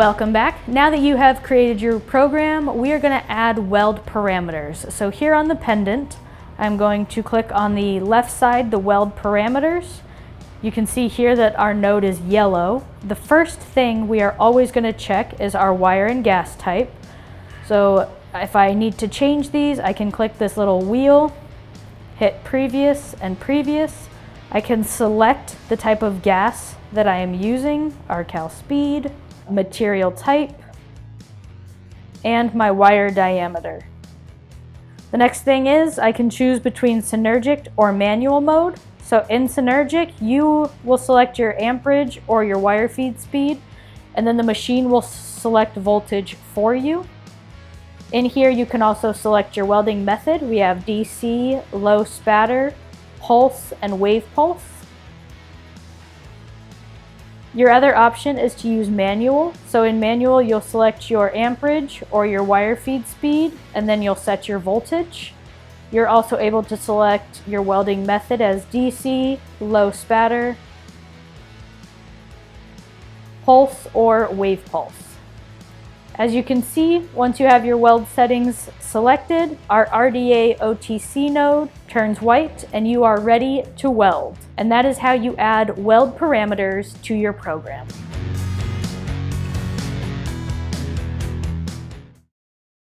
Welcome back. Now that you have created your program, we are going to add weld parameters. So here on the pendant, I'm going to click on the left side, the weld parameters. You can see here that our node is yellow. The first thing we are always going to check is our wire and gas type. So if I need to change these, I can click this little wheel, hit previous and previous. I can select the type of gas that I am using, RCal speed, material type, and my wire diameter. The next thing is I can choose between Synergic or manual mode. So in Synergic, you will select your amperage or your wire feed speed, and then the machine will select voltage for you. In here, you can also select your welding method. We have DC, low spatter, pulse, and wave pulse. Your other option is to use manual. So in manual, you'll select your amperage or your wire feed speed, and then you'll set your voltage. You're also able to select your welding method as DC, low spatter, pulse, or wave pulse. As you can see, once you have your weld settings selected, our RDA OTC node turns white and you are ready to weld. And that is how you add weld parameters to your program.